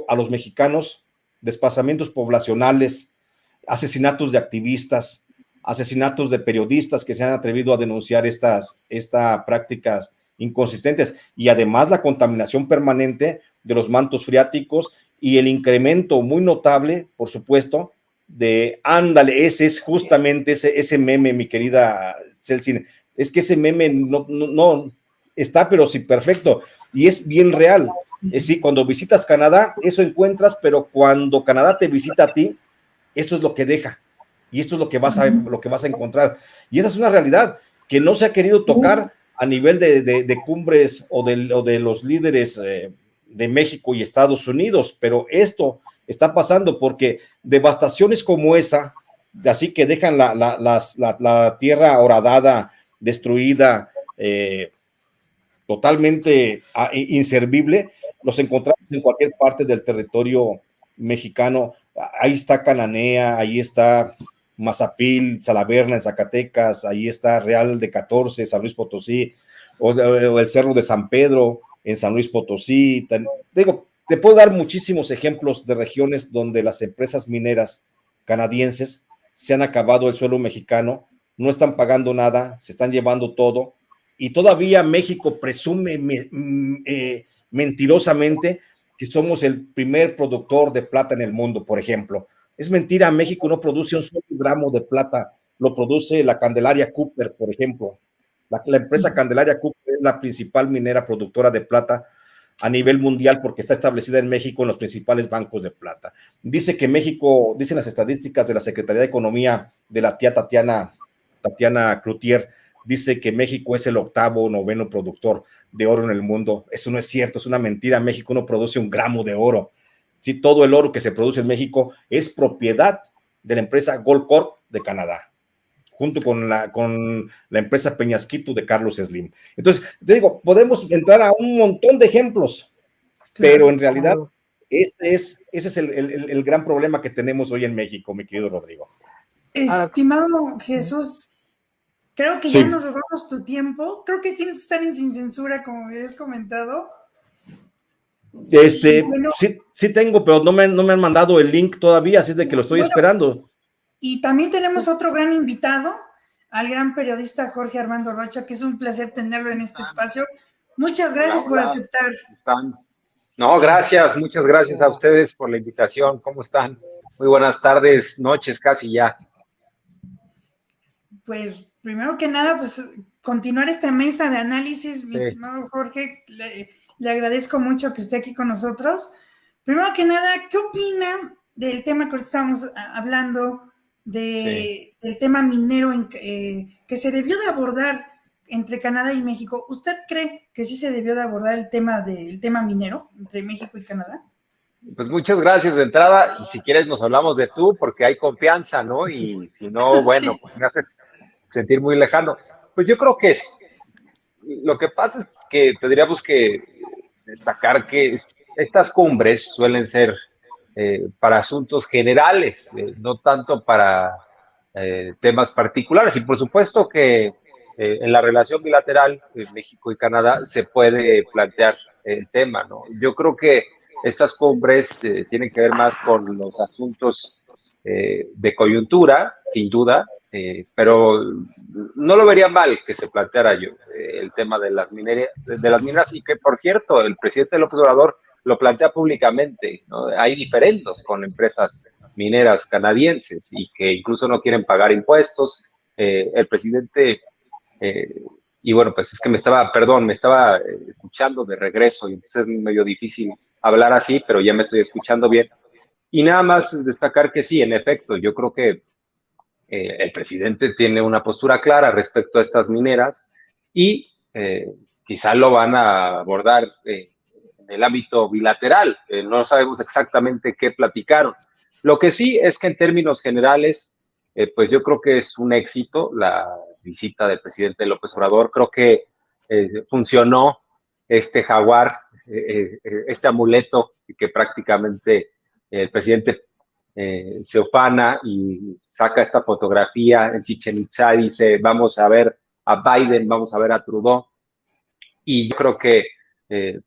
a los mexicanos desplazamientos poblacionales, asesinatos de activistas, asesinatos de periodistas que se han atrevido a denunciar estas prácticas inconsistentes, y además la contaminación permanente de los mantos freáticos y el incremento muy notable, por supuesto, de ándale, ese es justamente ese meme, mi querida Celsin, es que ese meme no está, pero sí perfecto, y es bien real. Es decir, cuando visitas Canadá, eso encuentras, pero cuando Canadá te visita a ti, esto es lo que deja, y esto es lo que vas a encontrar, y esa es una realidad que no se ha querido tocar a nivel de cumbres o de los líderes de México y Estados Unidos, pero esto está pasando porque devastaciones como esa, así que dejan la tierra horadada, destruida, totalmente inservible, los encontramos en cualquier parte del territorio mexicano. Ahí está Cananea, ahí está Mazapil, Salaverna en Zacatecas, ahí está Real de 14, San Luis Potosí, o el Cerro de San Pedro en San Luis Potosí. Digo, te puedo dar muchísimos ejemplos de regiones donde las empresas mineras canadienses se han acabado el suelo mexicano, no están pagando nada, se están llevando todo, y todavía México presume mentirosamente que somos el primer productor de plata en el mundo, por ejemplo. Es mentira, México no produce un solo gramo de plata, lo produce la Candelaria Cooper, por ejemplo. La empresa Candelaria Cooper es la principal minera productora de plata a nivel mundial porque está establecida en México en los principales bancos de plata. Dice que México, dicen las estadísticas de la Secretaría de Economía de la tía Tatiana Cloutier, dice que México es el 8º o 9º productor de oro en el mundo. Eso no es cierto, es una mentira. México no produce un gramo de oro. Sí, todo el oro que se produce en México es propiedad de la empresa Goldcorp de Canadá, junto con la empresa Peñasquito de Carlos Slim. Entonces, te digo, podemos entrar a un montón de ejemplos, pero en realidad ese es el gran problema que tenemos hoy en México, mi querido Rodrigo. Estimado Jesús, creo que ya nos robamos tu tiempo. Creo que tienes que estar en Sin Censura, como me habías comentado. Bueno, sí tengo, pero no me han mandado el link todavía, así es de que lo estoy esperando. Y también tenemos otro gran invitado, al gran periodista Jorge Armando Rocha, que es un placer tenerlo en este espacio. Muchas gracias por aceptar. No, gracias, muchas gracias a ustedes por la invitación. ¿Cómo están? Muy buenas tardes, noches casi ya. Pues, primero que nada, pues, continuar esta mesa de análisis, mi estimado Jorge, le agradezco mucho que esté aquí con nosotros. Primero que nada, ¿qué opina del tema que ahorita estamos hablando, del tema minero que se debió de abordar entre Canadá y México? ¿Usted cree que sí se debió de abordar el tema minero entre México y Canadá? Pues muchas gracias de entrada, y si quieres nos hablamos de tú, porque hay confianza, ¿no? Y si no, bueno, pues me haces sentir muy lejano. Pues yo creo que lo que pasa es que tendríamos que destacar que estas cumbres suelen ser para asuntos generales, no tanto para temas particulares. Y por supuesto que en la relación bilateral de México y Canadá se puede plantear el tema, ¿no? Yo creo que estas cumbres tienen que ver más con los asuntos de coyuntura, sin duda, pero no lo vería mal que se planteara yo el tema de las mineras, y que, por cierto, el presidente López Obrador lo plantea públicamente, ¿no? Hay diferendos con empresas mineras canadienses y que incluso no quieren pagar impuestos. El presidente, y bueno, pues es que me estaba escuchando de regreso y entonces es medio difícil hablar así, pero ya me estoy escuchando bien. Y nada más destacar que sí, en efecto, yo creo que el presidente tiene una postura clara respecto a estas mineras y quizá lo van a abordar en el ámbito bilateral. No sabemos exactamente qué platicaron. Lo que sí es que en términos generales, pues yo creo que es un éxito la visita del presidente López Obrador. Creo que funcionó este jaguar, este amuleto que prácticamente el presidente se ufana y saca esta fotografía en Chichén Itzá y dice, vamos a ver a Biden, vamos a ver a Trudeau. Y yo creo que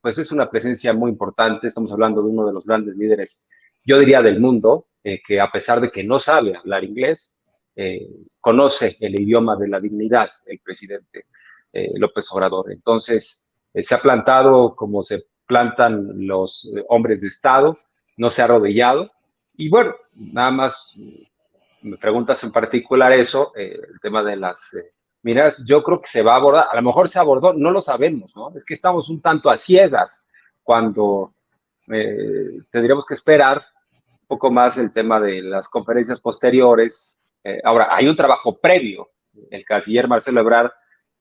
pues es una presencia muy importante. Estamos hablando de uno de los grandes líderes, yo diría, del mundo, que a pesar de que no sabe hablar inglés, conoce el idioma de la dignidad, el presidente López Obrador. Entonces, se ha plantado como se plantan los hombres de Estado, no se ha arrodillado. Y bueno, nada más me preguntas en particular eso, el tema de las mineras, yo creo que se va a abordar, a lo mejor se abordó, no lo sabemos, ¿no? Es que estamos un tanto a ciegas cuando tendríamos que esperar un poco más el tema de las conferencias posteriores. Ahora, hay un trabajo previo. El canciller Marcelo Ebrard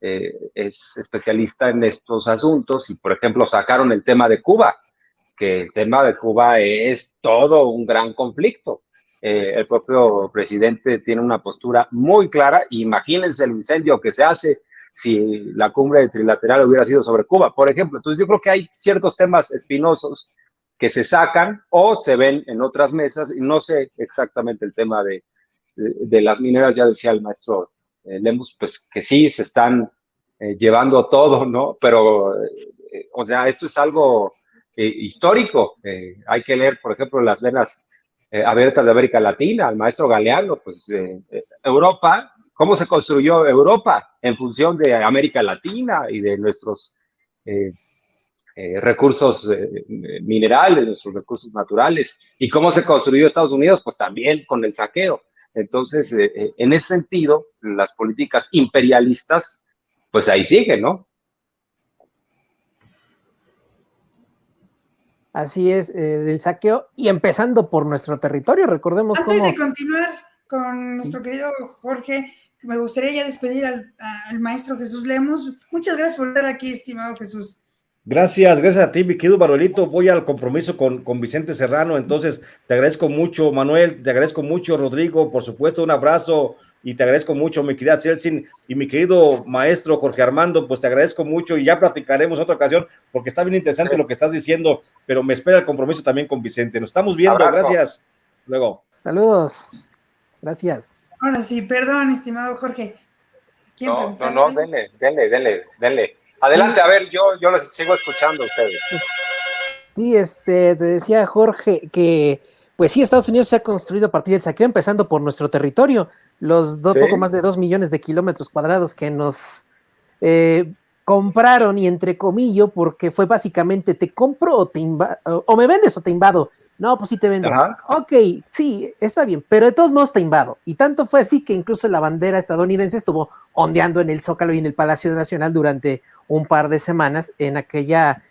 es especialista en estos asuntos y, por ejemplo, sacaron el tema de Cuba, que el tema de Cuba es todo un gran conflicto. El propio presidente tiene una postura muy clara. Imagínense el incendio que se hace si la cumbre trilateral hubiera sido sobre Cuba, por ejemplo. Entonces yo creo que hay ciertos temas espinosos que se sacan o se ven en otras mesas, y no sé exactamente el tema de las mineras. Ya decía el maestro Lemus, pues que sí, se están llevando todo, ¿no? Pero, o sea, esto es algo histórico. Hay que leer, por ejemplo, las venas abiertas de América Latina, al maestro Galeano. Pues Europa, ¿cómo se construyó Europa en función de América Latina y de nuestros recursos minerales, nuestros recursos naturales? ¿Y cómo se construyó Estados Unidos? Pues también con el saqueo. Entonces, en ese sentido, las políticas imperialistas, pues ahí siguen, ¿no? Así es, del saqueo, y empezando por nuestro territorio, recordemos Antes cómo... de continuar con nuestro querido Jorge, me gustaría ya despedir al maestro Jesús Lemus. Muchas gracias por estar aquí, estimado Jesús. Gracias a ti, mi querido Manuelito. Voy al compromiso con Vicente Serrano, entonces te agradezco mucho, Manuel, te agradezco mucho, Rodrigo, por supuesto, un abrazo, y te agradezco mucho, mi querida Celsin, y mi querido maestro Jorge Armando, pues te agradezco mucho, y ya platicaremos otra ocasión, porque está bien interesante lo que estás diciendo, pero me espera el compromiso también con Vicente. Nos estamos viendo. Abrazo. Gracias. Luego. Saludos. Gracias. Ahora sí, perdón, estimado Jorge. No, denle. Adelante, sí. A ver, yo los sigo escuchando a ustedes. Sí, te decía Jorge que, pues sí, Estados Unidos se ha construido a partir del saqueo, empezando por nuestro territorio, poco más de 2 millones de kilómetros cuadrados que nos compraron, y entre comillas, porque fue básicamente te compro o me vendes o te invado. No, pues sí te vendo. Ajá. Ok, sí, está bien, pero de todos modos te invado. Y tanto fue así que incluso la bandera estadounidense estuvo ondeando en el Zócalo y en el Palacio Nacional durante un par de semanas en aquella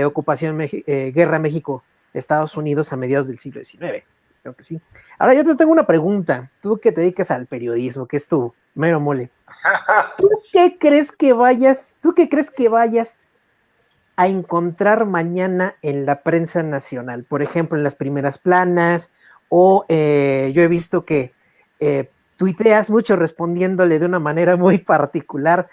ocupación, guerra México-Estados Unidos a mediados del siglo XIX. Creo que sí. Ahora yo te tengo una pregunta. Tú que te dedicas al periodismo, que es tu mero mole. ¿Tú qué crees que vayas a encontrar mañana en la prensa nacional? Por ejemplo, en las primeras planas, o yo he visto que tuiteas mucho respondiéndole de una manera muy particular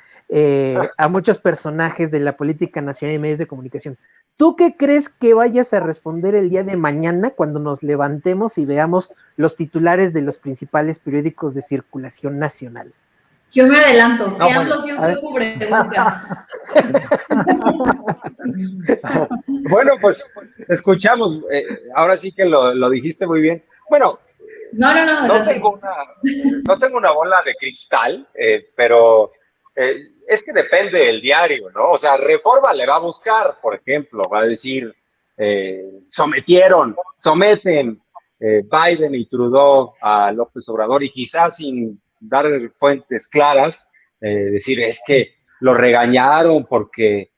a muchos personajes de la política nacional y medios de comunicación. ¿Tú qué crees que vayas a responder el día de mañana cuando nos levantemos y veamos los titulares de los principales periódicos de circulación nacional? Yo me adelanto, que AMLO sí usó cubrebocas. Bueno, pues escuchamos, ahora sí que lo dijiste muy bien. Bueno, no tengo una bola de cristal, pero es que depende del diario, ¿no? O sea, Reforma le va a buscar, por ejemplo, va a decir, someten Biden y Trudeau a López Obrador, y quizás sin dar fuentes claras, decir, es que lo regañaron porque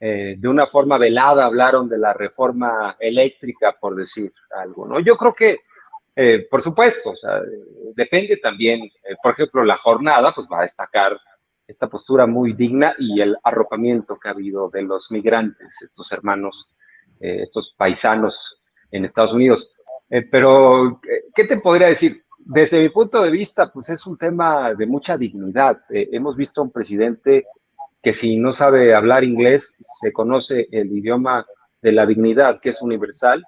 de una forma velada hablaron de la reforma eléctrica, por decir algo, ¿no? Yo creo que, por supuesto, o sea, depende también, por ejemplo, la jornada, pues va a destacar esta postura muy digna y el arropamiento que ha habido de los migrantes, estos hermanos, estos paisanos en Estados Unidos. Pero, ¿qué te podría decir? Desde mi punto de vista, pues es un tema de mucha dignidad. Hemos visto a un presidente que, si no sabe hablar inglés, se conoce el idioma de la dignidad, que es universal.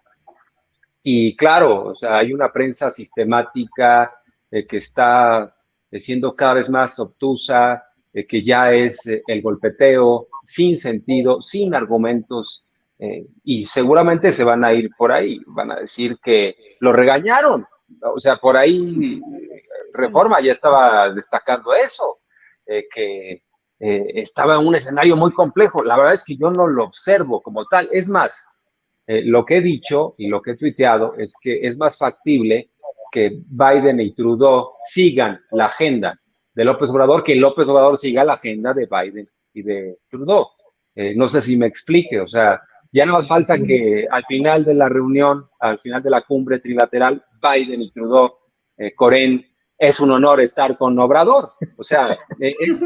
Y claro, o sea, hay una prensa sistemática que está siendo cada vez más obtusa, que ya es el golpeteo sin sentido, sin argumentos, y seguramente se van a ir por ahí, van a decir que lo regañaron, o sea, por ahí Reforma ya estaba destacando eso, que estaba en un escenario muy complejo. La verdad es que yo no lo observo como tal. Es más, lo que he dicho y lo que he tuiteado es que es más factible que Biden y Trudeau sigan la agenda de López Obrador que López Obrador siga la agenda de Biden y de Trudeau. No sé si me explique, o sea, ya no hace falta que al final de la reunión, al final de la cumbre trilateral, Biden y Trudeau, Coren, es un honor estar con Obrador. O sea, es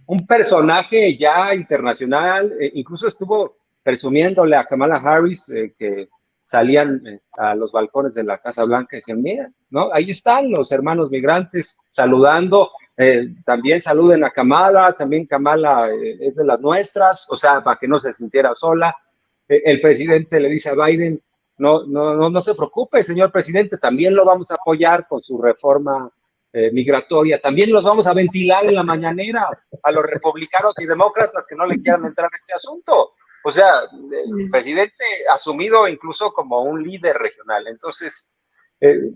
un personaje ya internacional, incluso estuvo presumiéndole a Kamala Harris que salían a los balcones de la Casa Blanca y decían, mira, ¿no? Ahí están los hermanos migrantes saludando, también saluden a Kamala, también Kamala es de las nuestras, o sea, para que no se sintiera sola. El presidente le dice a Biden, no se preocupe, señor presidente, también lo vamos a apoyar con su reforma migratoria, también los vamos a ventilar en la mañanera a los republicanos y demócratas que no le quieran entrar a este asunto. O sea, el presidente asumido incluso como un líder regional. Entonces,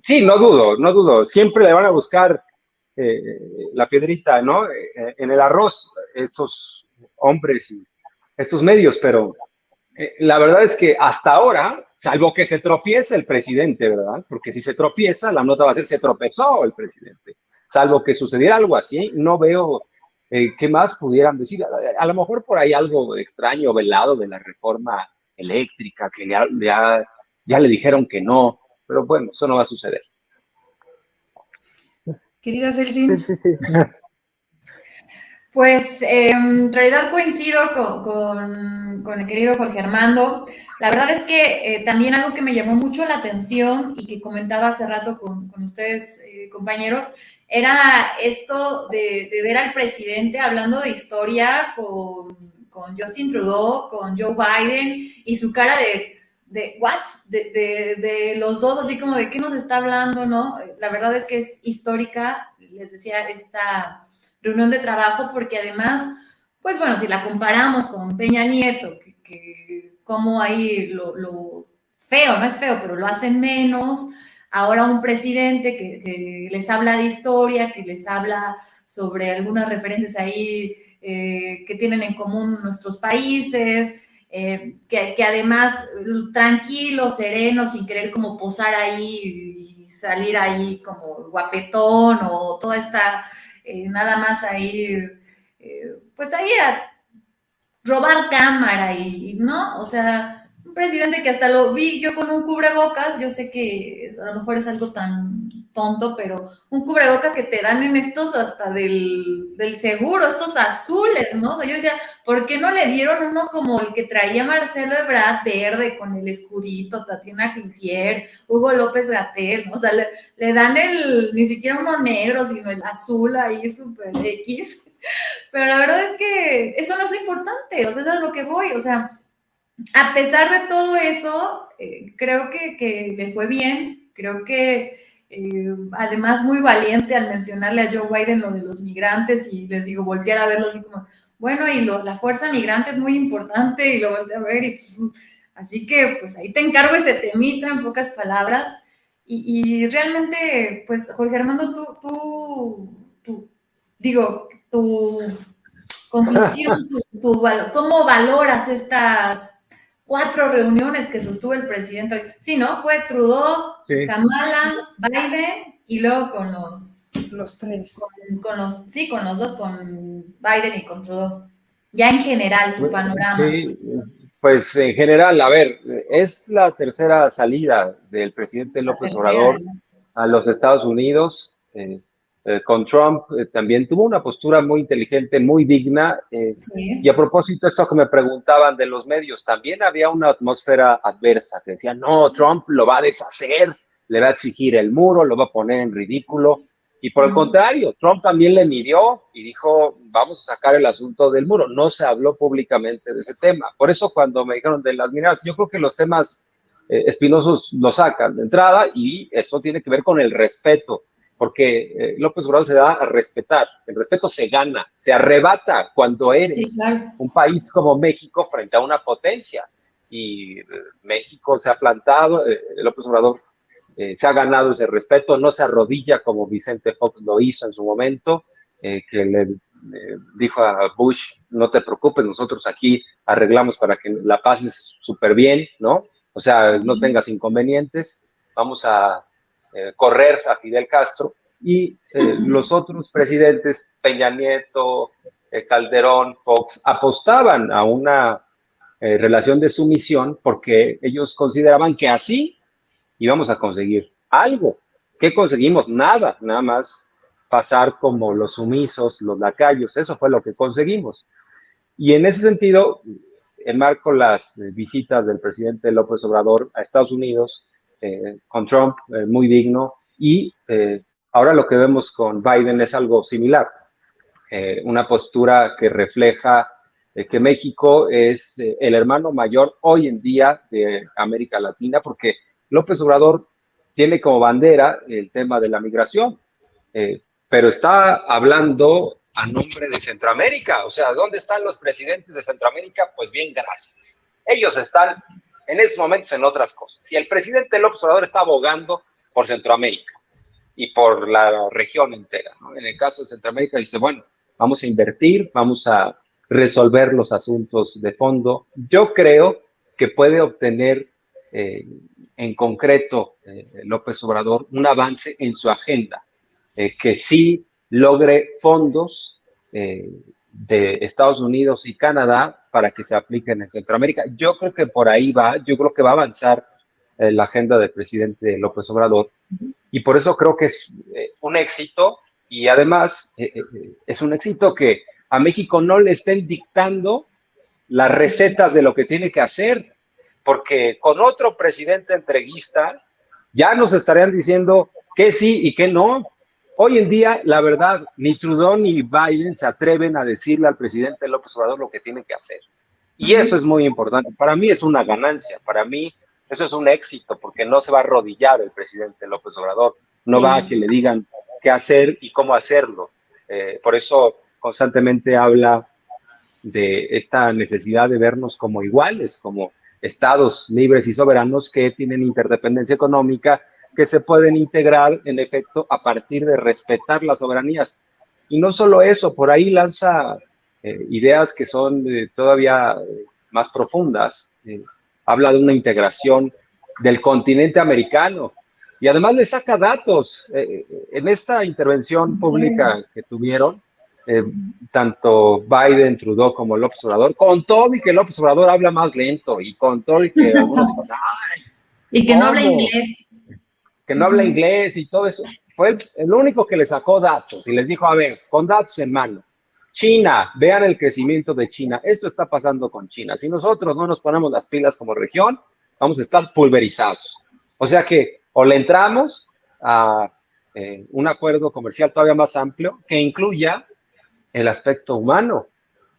sí, no dudo, siempre le van a buscar la piedrita, ¿no? En el arroz, estos hombres y estos medios, pero la verdad es que hasta ahora, salvo que se tropiece el presidente, ¿verdad? Porque si se tropieza, la nota va a ser se tropezó el presidente. Salvo que sucediera algo así, no veo qué más pudieran decir. A lo mejor por ahí algo extraño, velado de la reforma eléctrica, que ya le dijeron que no, pero bueno, eso no va a suceder. Querida Celsin. Sí. Pues en realidad coincido con el querido Jorge Armando. La verdad es que también algo que me llamó mucho la atención y que comentaba hace rato con ustedes, compañeros, era esto de ver al presidente hablando de historia con Justin Trudeau, con Joe Biden, y su cara de ¿what? De los dos, así como de qué nos está hablando, ¿no? La verdad es que es histórica, les decía, esta reunión de trabajo, porque además, pues bueno, si la comparamos con Peña Nieto, que como ahí lo feo, no es feo, pero lo hacen menos, ahora un presidente que les habla de historia, que les habla sobre algunas referencias ahí que tienen en común nuestros países, que además tranquilo, sereno, sin querer como posar ahí y salir ahí como guapetón o toda esta... nada más ahí, pues ahí a robar cámara y, ¿no? O sea, un presidente que hasta lo vi yo con un cubrebocas, yo sé que a lo mejor es algo tan tonto, pero un cubrebocas que te dan en estos hasta del seguro, estos azules, ¿no? O sea, yo decía, ¿por qué no le dieron uno como el que traía Marcelo Ebrard, verde, con el escudito, Tatiana Cloutier, Hugo López-Gatell, ¿no? O sea, le dan ni siquiera uno negro, sino el azul ahí, súper X. Pero la verdad es que eso no es lo importante, o sea, eso es lo que voy, o sea, a pesar de todo eso, creo que le fue bien, creo que además muy valiente al mencionarle a Joe Biden lo de los migrantes y les digo, voltear a verlo así como, bueno, y la fuerza migrante es muy importante y lo volteé a ver y pues, así que pues ahí te encargo ese temita en pocas palabras y realmente pues Jorge Armando, tu conclusión, ¿cómo valoras estas 4 reuniones que sostuvo el presidente hoy? Sí, ¿no? Fue Trudeau, sí, Kamala, Biden, y luego con los tres. Con los dos, con Biden y con Trudeau. Ya en general, tu panorama. Sí, pues en general, a ver, es la tercera salida del presidente López Obrador a los Estados Unidos. Con Trump también tuvo una postura muy inteligente, muy digna. Sí. Y a propósito de esto que me preguntaban de los medios, también había una atmósfera adversa que decían, no, Trump lo va a deshacer, le va a exigir el muro, lo va a poner en ridículo. Y por el contrario, Trump también le midió y dijo, vamos a sacar el asunto del muro. No se habló públicamente de ese tema. Por eso cuando me dijeron de las miradas, yo creo que los temas espinosos lo sacan de entrada y eso tiene que ver con el respeto López Obrador se da a respetar, el respeto se gana, se arrebata cuando eres un país como México frente a una potencia, y México se ha plantado, López Obrador se ha ganado ese respeto, no se arrodilla como Vicente Fox lo hizo en su momento, que le dijo a Bush, no te preocupes, nosotros aquí arreglamos para que la pases súper bien, ¿no? O sea, no tengas inconvenientes, vamos a correr a Fidel Castro, y los otros presidentes, Peña Nieto, Calderón, Fox, apostaban a una relación de sumisión porque ellos consideraban que así íbamos a conseguir algo. ¿Qué conseguimos? Nada más pasar como los sumisos, los lacayos, eso fue lo que conseguimos. Y en ese sentido, enmarco las visitas del presidente López Obrador a Estados Unidos con Trump, muy digno, y ahora lo que vemos con Biden es algo similar, una postura que refleja que México es el hermano mayor hoy en día de América Latina, porque López Obrador tiene como bandera el tema de la migración, pero está hablando a nombre de Centroamérica. O sea, ¿dónde están los presidentes de Centroamérica? Pues bien, gracias. Ellos están en estos momentos en otras cosas. Y el presidente López Obrador está abogando por Centroamérica y por la región entera, ¿no? En el caso de Centroamérica dice, bueno, vamos a invertir, vamos a resolver los asuntos de fondo. Yo creo que puede obtener en concreto López Obrador un avance en su agenda, que sí logre fondos de Estados Unidos y Canadá para que se apliquen en Centroamérica. Yo creo que por ahí va, yo creo que va a avanzar la agenda del presidente López Obrador, y por eso creo que es un éxito, y además es un éxito que a México no le estén dictando las recetas de lo que tiene que hacer, porque con otro presidente entreguista ya nos estarían diciendo que sí y que no. Hoy en día, la verdad, ni Trudeau ni Biden se atreven a decirle al presidente López Obrador lo que tiene que hacer. Y eso es muy importante. Para mí es una ganancia, para mí eso es un éxito, porque no se va a arrodillar el presidente López Obrador, no va a que le digan qué hacer y cómo hacerlo. Por eso constantemente habla de esta necesidad de vernos como iguales, como estados libres y soberanos que tienen interdependencia económica, que se pueden integrar en efecto a partir de respetar las soberanías. Y no solo eso, por ahí lanza ideas que son todavía más profundas. Habla de una integración del continente americano y además le saca datos. En esta intervención pública que tuvieron, tanto Biden, Trudeau como López Obrador, con todo y que López Obrador habla más lento, y con todo y que algunos dicen, ay, y que no habla inglés. Que no habla inglés y todo eso, fue el único que le sacó datos y les dijo, a ver, con datos en mano, China, vean el crecimiento de China, esto está pasando con China, si nosotros no nos ponemos las pilas como región, vamos a estar pulverizados. O sea que o le entramos a un acuerdo comercial todavía más amplio que incluya el aspecto humano.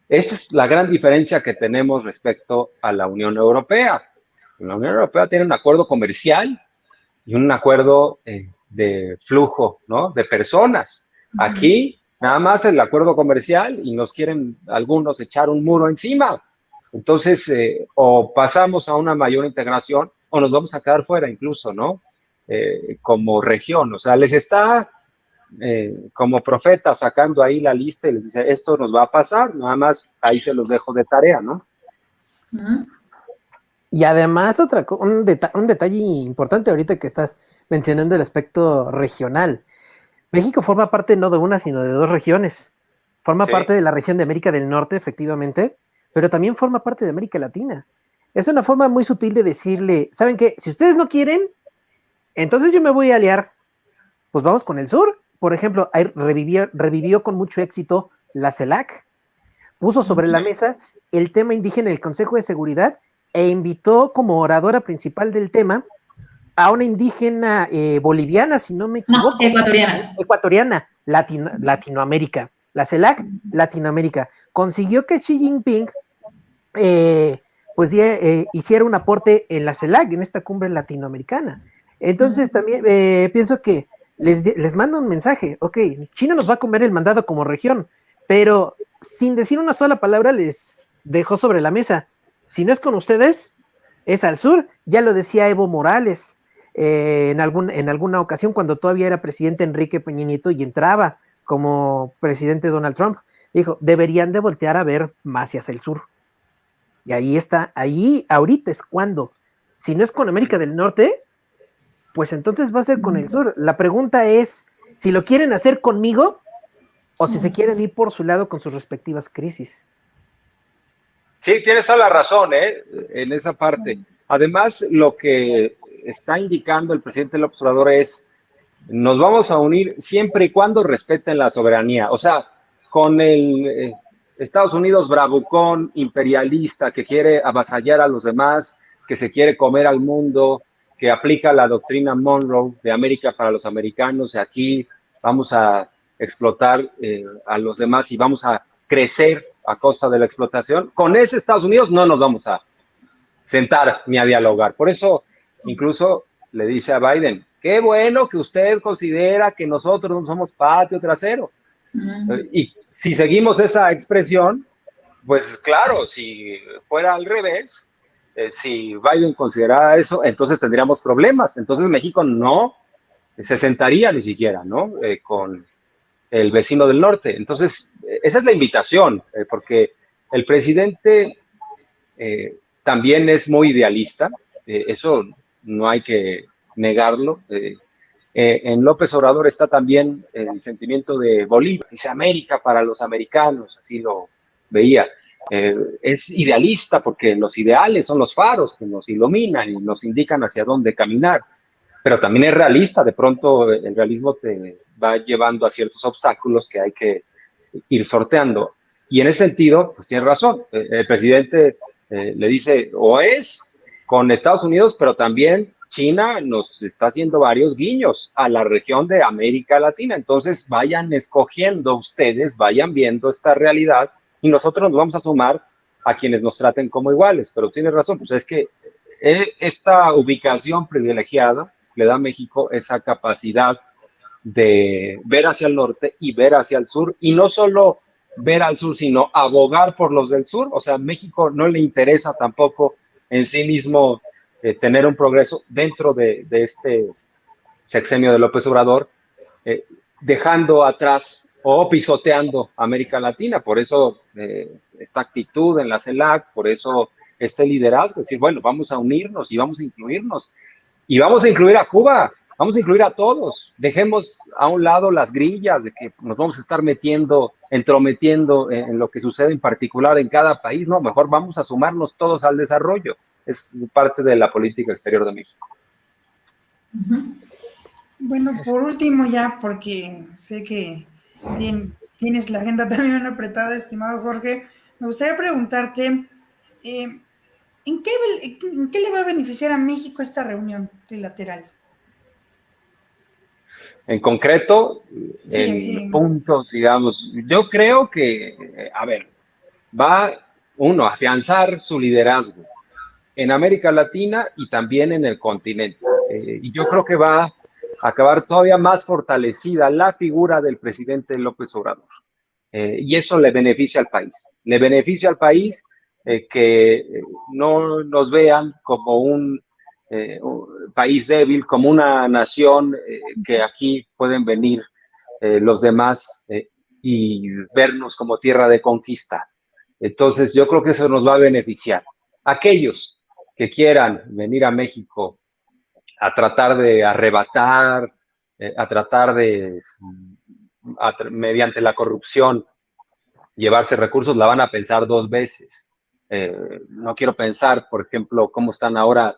Esa es la gran diferencia que tenemos respecto a la Unión Europea. La Unión Europea tiene un acuerdo comercial y un acuerdo de flujo, ¿no?, de personas. Aquí nada más el acuerdo comercial y nos quieren algunos echar un muro encima. Entonces, o pasamos a una mayor integración o nos vamos a quedar fuera incluso, ¿no? Como región. O sea, les está como profeta sacando ahí la lista y les dice, esto nos va a pasar, nada más ahí se los dejo de tarea, ¿no? Y además un detalle importante ahorita que estás mencionando el aspecto regional. México forma parte no de una, sino de dos regiones. Forma parte de la región de América del Norte, efectivamente, pero también forma parte de América Latina. Es una forma muy sutil de decirle, ¿saben qué? Si ustedes no quieren, entonces yo me voy a aliar. Pues vamos con el sur. Por ejemplo, revivió con mucho éxito la CELAC, puso sobre la mesa el tema indígena en el Consejo de Seguridad e invitó como oradora principal del tema a una indígena boliviana, si no me equivoco. No, ecuatoriana, Latinoamérica. La CELAC, Latinoamérica. Consiguió que Xi Jinping hiciera un aporte en la CELAC, en esta cumbre latinoamericana. Entonces también pienso que les manda un mensaje, ok, China nos va a comer el mandado como región, pero sin decir una sola palabra les dejó sobre la mesa, si no es con ustedes, es al sur. Ya lo decía Evo Morales en alguna ocasión cuando todavía era presidente Enrique Peña Nieto y entraba como presidente Donald Trump, dijo, deberían de voltear a ver más hacia el sur. Y ahí está, ahí ahorita es cuando, si no es con América del Norte, pues entonces va a ser con el sur. La pregunta es si lo quieren hacer conmigo o si se quieren ir por su lado con sus respectivas crisis. Sí, tienes toda la razón, en esa parte. Además, lo que está indicando el presidente López Obrador es, nos vamos a unir siempre y cuando respeten la soberanía. O sea, con el Estados Unidos bravucón, imperialista, que quiere avasallar a los demás, que se quiere comer al mundo, que aplica la doctrina Monroe de América para los americanos, y aquí vamos a explotar a los demás y vamos a crecer a costa de la explotación. Con ese Estados Unidos no nos vamos a sentar ni a dialogar. Por eso, incluso le dice a Biden, qué bueno que usted considera que nosotros no somos patio trasero. Y si seguimos esa expresión, pues claro, si fuera al revés, si Biden considerara eso, entonces tendríamos problemas. Entonces México no se sentaría ni siquiera, ¿no? Con el vecino del norte. Entonces, esa es la invitación, porque el presidente también es muy idealista, eso no hay que negarlo. En López Obrador está también el sentimiento de Bolívar, dice América para los americanos, así lo veía. Es idealista porque los ideales son los faros que nos iluminan y nos indican hacia dónde caminar, pero también es realista. De pronto el realismo te va llevando a ciertos obstáculos que hay que ir sorteando. Y en ese sentido, pues tiene razón. El presidente le dice, o es con Estados Unidos, pero también China nos está haciendo varios guiños a la región de América Latina. Entonces vayan escogiendo ustedes, vayan viendo esta realidad y nosotros nos vamos a sumar a quienes nos traten como iguales. Pero tiene razón, pues es que esta ubicación privilegiada le da a México esa capacidad de ver hacia el norte y ver hacia el sur, y no solo ver al sur, sino abogar por los del sur. O sea, a México no le interesa tampoco en sí mismo tener un progreso dentro de este sexenio de López Obrador, dejando atrás o pisoteando América Latina. Por eso esta actitud en la CELAC, por eso este liderazgo, es decir, bueno, vamos a unirnos y vamos a incluirnos, y vamos a incluir a Cuba, vamos a incluir a todos. Dejemos a un lado las grillas de que nos vamos a estar entrometiendo en lo que sucede en particular en cada país. No, mejor vamos a sumarnos todos al desarrollo. Es parte de la política exterior de México. Bueno, por último ya, porque sé que tienes la agenda también apretada, estimado Jorge, me gustaría preguntarte, ¿en qué le va a beneficiar a México esta reunión trilateral? En concreto, sí. puntos, digamos, yo creo que, va uno a afianzar su liderazgo en América Latina y también en el continente. Y yo creo que va a acabar todavía más fortalecida la figura del presidente López Obrador. Y eso le beneficia al país. Le beneficia al país que no nos vean como un país débil, como una nación que aquí pueden venir los demás y vernos como tierra de conquista. Entonces yo creo que eso nos va a beneficiar. Aquellos que quieran venir a México a tratar de arrebatar, a tratar de, mediante la corrupción, llevarse recursos, la van a pensar dos veces. No quiero pensar, por ejemplo, cómo están ahora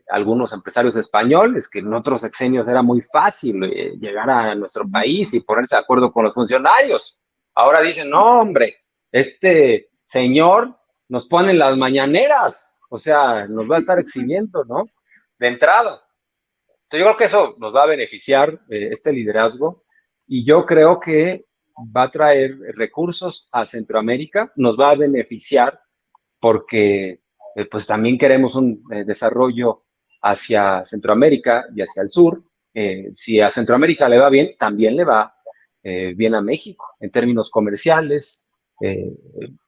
algunos empresarios españoles, que en otros sexenios era muy fácil llegar a nuestro país y ponerse de acuerdo con los funcionarios. Ahora dicen, no, hombre, este señor nos pone en las mañaneras, o sea, nos va a estar exhibiendo, ¿no? De entrada. Entonces yo creo que eso nos va a beneficiar, este liderazgo, y yo creo que va a traer recursos a Centroamérica, nos va a beneficiar porque pues también queremos un desarrollo hacia Centroamérica y hacia el sur, si a Centroamérica le va bien, también le va bien a México en términos comerciales.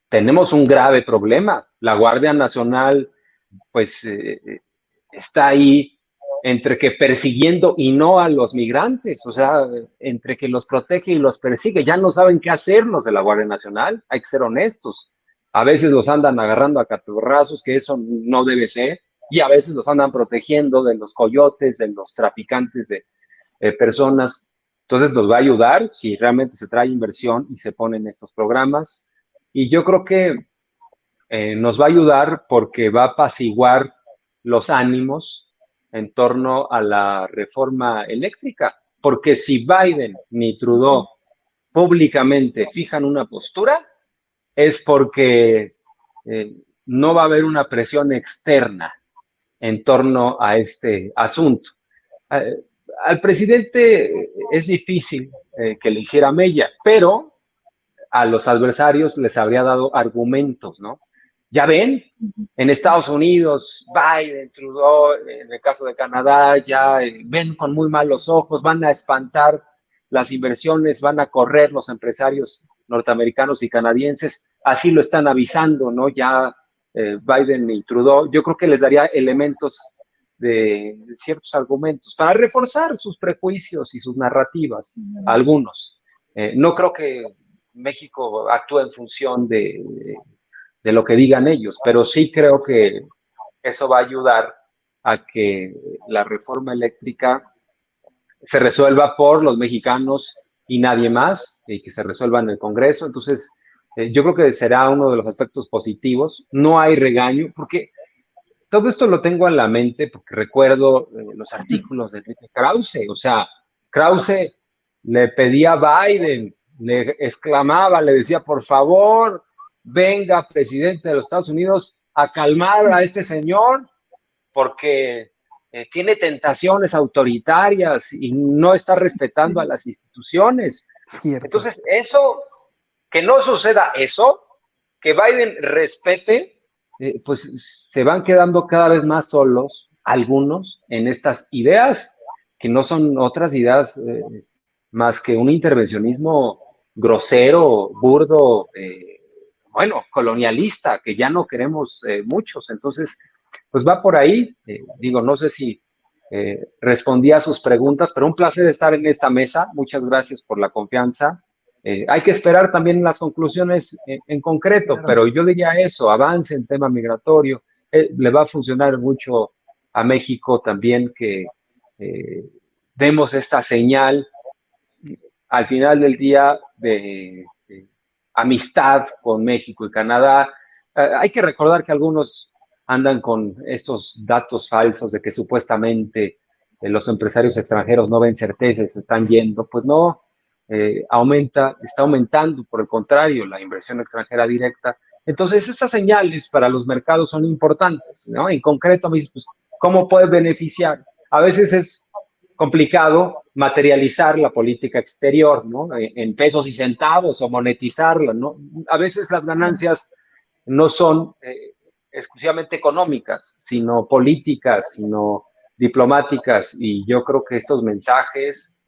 Tenemos un grave problema. La Guardia Nacional, pues, está ahí entre que persiguiendo y no a los migrantes, o sea, entre que los protege y los persigue. Ya no saben qué hacer los de la Guardia Nacional, hay que ser honestos. A veces los andan agarrando a catorrazos, que eso no debe ser, y a veces los andan protegiendo de los coyotes, de los traficantes de personas. Entonces nos va a ayudar si realmente se trae inversión y se ponen estos programas. Y yo creo que nos va a ayudar porque va a apaciguar los ánimos en torno a la reforma eléctrica, porque si Biden ni Trudeau públicamente fijan una postura, es porque no va a haber una presión externa en torno a este asunto. Al presidente es difícil que le hiciera mella, pero a los adversarios les habría dado argumentos, ¿no? Ya ven, en Estados Unidos, Biden, Trudeau, en el caso de Canadá, ya ven con muy malos ojos, van a espantar las inversiones, van a correr los empresarios norteamericanos y canadienses, así lo están avisando, ¿no? Ya Biden y Trudeau, yo creo que les daría elementos de ciertos argumentos para reforzar sus prejuicios y sus narrativas, algunos. No creo que México actúe en función de lo que digan ellos, pero sí creo que eso va a ayudar a que la reforma eléctrica se resuelva por los mexicanos y nadie más, y que se resuelva en el Congreso. Entonces, yo creo que será uno de los aspectos positivos. No hay regaño, porque todo esto lo tengo en la mente, porque recuerdo los artículos de Enrique Krause. O sea, Krause le pedía a Biden, le exclamaba, le decía, por favor, venga, presidente de los Estados Unidos, a calmar a este señor, porque tiene tentaciones autoritarias y no está respetando a las instituciones. Cierto. Entonces, eso, que no suceda eso, que Biden respete, pues se van quedando cada vez más solos algunos en estas ideas, que no son otras ideas más que un intervencionismo grosero, burdo, bueno, colonialista, que ya no queremos muchos. Entonces, pues va por ahí. Digo, no sé si respondí a sus preguntas, pero un placer estar en esta mesa. Muchas gracias por la confianza. Hay que esperar también las conclusiones en concreto, claro. Pero yo diría eso, avance en tema migratorio. Le va a funcionar mucho a México también que demos esta señal al final del día de amistad con México y Canadá. Hay que recordar que algunos andan con estos datos falsos de que supuestamente los empresarios extranjeros no ven certeza y se están yendo. Pues no, está aumentando, por el contrario, la inversión extranjera directa. Entonces, esas señales para los mercados son importantes, ¿no? En concreto, me dices, pues, ¿cómo puedes beneficiar? A veces es complicado materializar la política exterior, ¿no? En pesos y centavos o monetizarla, ¿no? A veces las ganancias no son exclusivamente económicas, sino políticas, sino diplomáticas, y yo creo que estos mensajes,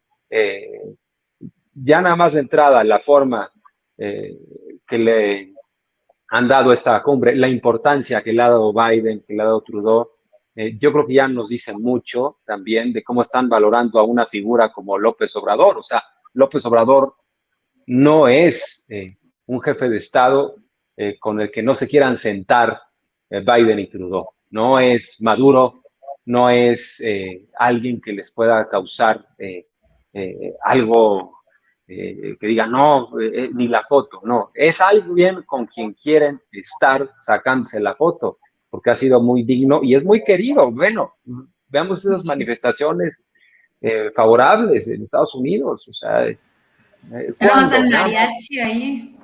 ya nada más de entrada, la forma que le han dado a esta cumbre, la importancia que le ha dado Biden, que le ha dado Trudeau, yo creo que ya nos dicen mucho también de cómo están valorando a una figura como López Obrador. O sea, López Obrador no es un jefe de Estado con el que no se quieran sentar Biden y Trudeau. No es Maduro, no es alguien que les pueda causar algo que diga, no, ni la foto. No, es alguien con quien quieren estar sacándose la foto, porque ha sido muy digno y es muy querido. Bueno, veamos esas manifestaciones favorables en Estados Unidos. O sea, vamos al mariachi ahí.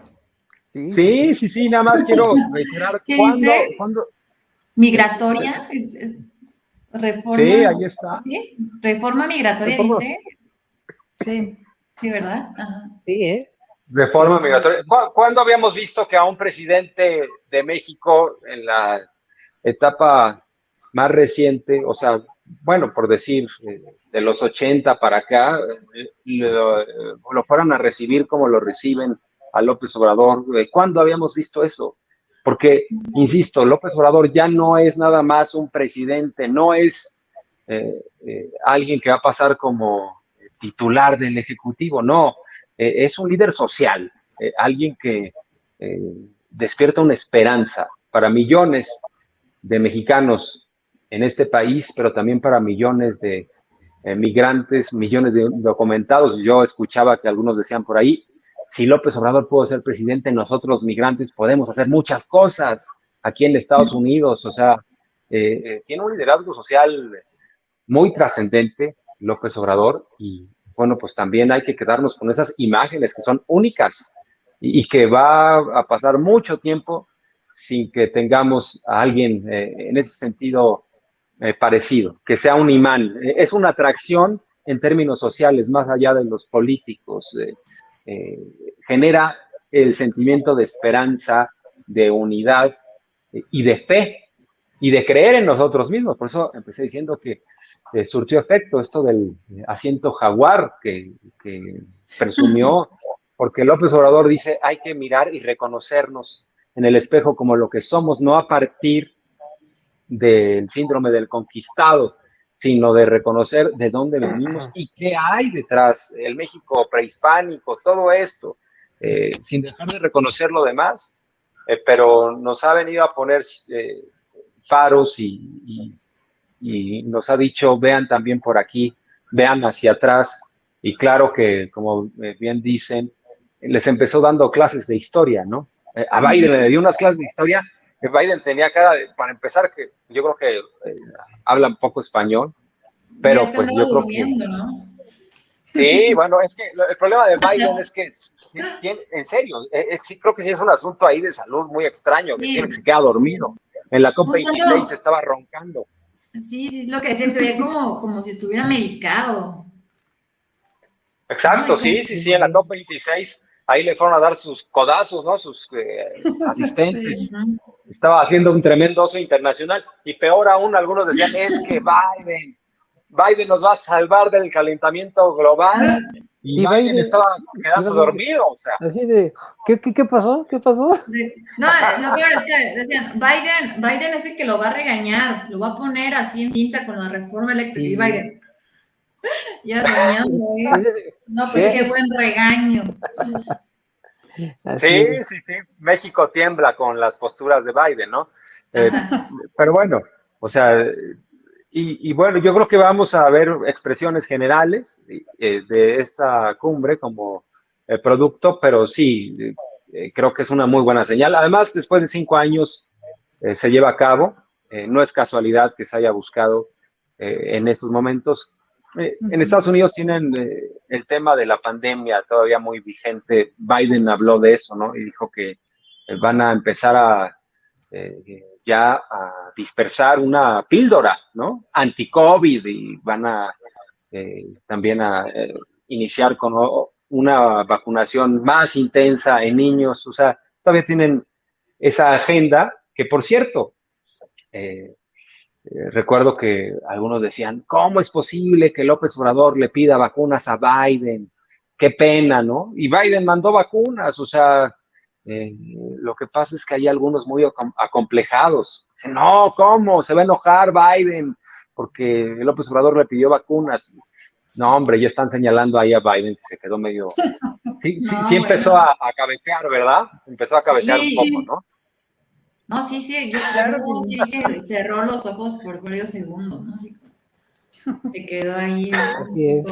Sí, nada más quiero reiterar. ¿Qué dice? ¿Migratoria? ¿Reforma? Sí, ahí está. ¿Sí? ¿Reforma migratoria dice? Sí. Sí, ¿verdad? Ajá. Sí, Reforma migratoria. ¿Cuándo habíamos visto que a un presidente de México en la etapa más reciente, o sea, bueno, por decir, de los 80 para acá, lo fueran a recibir como lo reciben a López Obrador. ¿Cuándo habíamos visto eso? Porque, insisto, López Obrador ya no es nada más un presidente, no es alguien que va a pasar como titular del Ejecutivo, no, es un líder social, alguien que despierta una esperanza para millones de mexicanos en este país, pero también para millones de migrantes, millones de documentados. Yo escuchaba que algunos decían por ahí, si López Obrador pudo ser presidente, nosotros migrantes podemos hacer muchas cosas aquí en Estados Unidos. O sea, tiene un liderazgo social muy trascendente López Obrador, y bueno, pues también hay que quedarnos con esas imágenes que son únicas y que va a pasar mucho tiempo sin que tengamos a alguien en ese sentido parecido, que sea un imán. Es una atracción en términos sociales, más allá de los políticos. Genera el sentimiento de esperanza, de unidad y de fe y de creer en nosotros mismos. Por eso empecé diciendo que surtió efecto esto del asiento jaguar que presumió, porque López Obrador dice hay que mirar y reconocernos en el espejo como lo que somos, no a partir del síndrome del conquistado, sino de reconocer de dónde venimos y qué hay detrás, el México prehispánico, todo esto, sin dejar de reconocer lo demás, pero nos ha venido a poner faros y nos ha dicho, vean también por aquí, vean hacia atrás, y claro que, como bien dicen, les empezó dando clases de historia, ¿no? A Biden le dio unas clases de historia. Biden tenía cara, para empezar, que yo creo que habla un poco español, pero pues yo creo que... ¿no? Sí, bueno, es que el problema de Biden es que, en serio, sí, creo que sí es un asunto ahí de salud muy extraño, que tiene que se queda dormido. En la COP26 estaba roncando. Sí, es lo que decía, se ve como si estuviera medicado. Exacto, sí, en la COP26 ahí le fueron a dar sus codazos, ¿no? Sus asistentes. Sí. Estaba haciendo un tremendo oso internacional, y peor aún, algunos decían, es que Biden nos va a salvar del calentamiento global, y Biden estaba quedando dormido, o sea. Así de, ¿qué pasó? ¿Qué pasó? No, lo peor es que decían, Biden es el que lo va a regañar, lo va a poner así en cinta con la reforma eléctrica, sí. Y Biden, ya soñando, no, pues sí. Qué buen regaño. Sí. México tiembla con las posturas de Biden, ¿no? Pero bueno, o sea, y bueno, yo creo que vamos a ver expresiones generales de esta cumbre como producto, pero sí, creo que es una muy buena señal. Además, después de 5 años se lleva a cabo, no es casualidad que se haya buscado en estos momentos. En Estados Unidos tienen el tema de la pandemia todavía muy vigente. Biden habló de eso, ¿no? Y dijo que van a empezar ya a dispersar una píldora, ¿no? Anti-COVID, y van a también a iniciar con una vacunación más intensa en niños. O sea, todavía tienen esa agenda que, por cierto, recuerdo que algunos decían, ¿cómo es posible que López Obrador le pida vacunas a Biden? Qué pena, ¿no? Y Biden mandó vacunas, o sea, lo que pasa es que hay algunos muy acomplejados. Dicen, no, ¿cómo? Se va a enojar Biden porque López Obrador le pidió vacunas. No, hombre, ya están señalando ahí a Biden, que se quedó medio... Sí, empezó a cabecear, ¿verdad? Empezó a cabecear un poco, ¿no? No, sí, yo claro sí vi que cerró los ojos por varios segundos, ¿no? Así, se quedó ahí. Así es.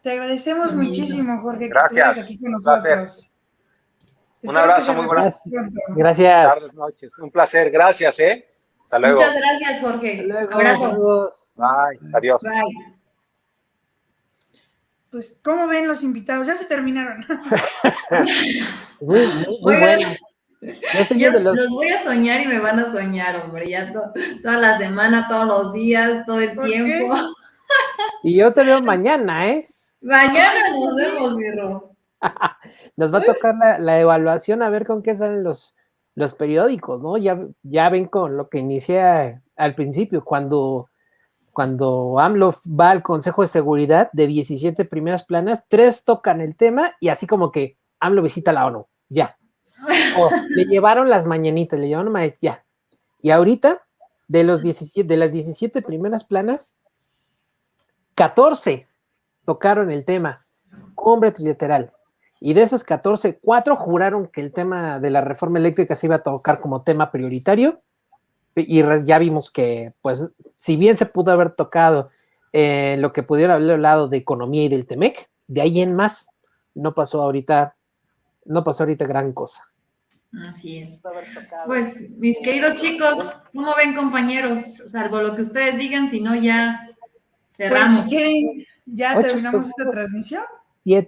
Te agradecemos muchísimo, Jorge, gracias. Que estuvieras aquí con nosotros. Un abrazo muy grande. Gracias. Tardes, noches. Un placer, gracias, Hasta luego. Muchas gracias, Jorge. Luego, abrazo. Saludos. Bye, adiós. Bye. Pues, ¿cómo ven los invitados? Ya se terminaron. Muy bueno. Los voy a soñar y me van a soñar, hombre, ya toda la semana, todos los días, todo el tiempo. Y yo te veo mañana, Mañana nos vemos, mi Ro. Nos va a tocar la evaluación, a ver con qué salen los los periódicos, ¿no? Ya ven con lo que inicié al principio, cuando AMLO va al Consejo de Seguridad, de 17 primeras planas, 3 tocan el tema y así como que AMLO visita la ONU, ya. O le llevaron las mañanitas, ya. Y ahorita, de las 17 primeras planas, 14 tocaron el tema, cumbre trilateral. Y de esos 14, 4 juraron que el tema de la reforma eléctrica se iba a tocar como tema prioritario. Y ya vimos que, pues, si bien se pudo haber tocado lo que pudieron haber hablado de economía y del TEMEC, de ahí en más no pasó ahorita gran cosa. Así es. Pues, mis queridos chicos, ¿cómo ven, compañeros? Salvo lo que ustedes digan, si no ya cerramos. Pues, si quieren, ya 8 terminamos esta segundos. transmisión. 7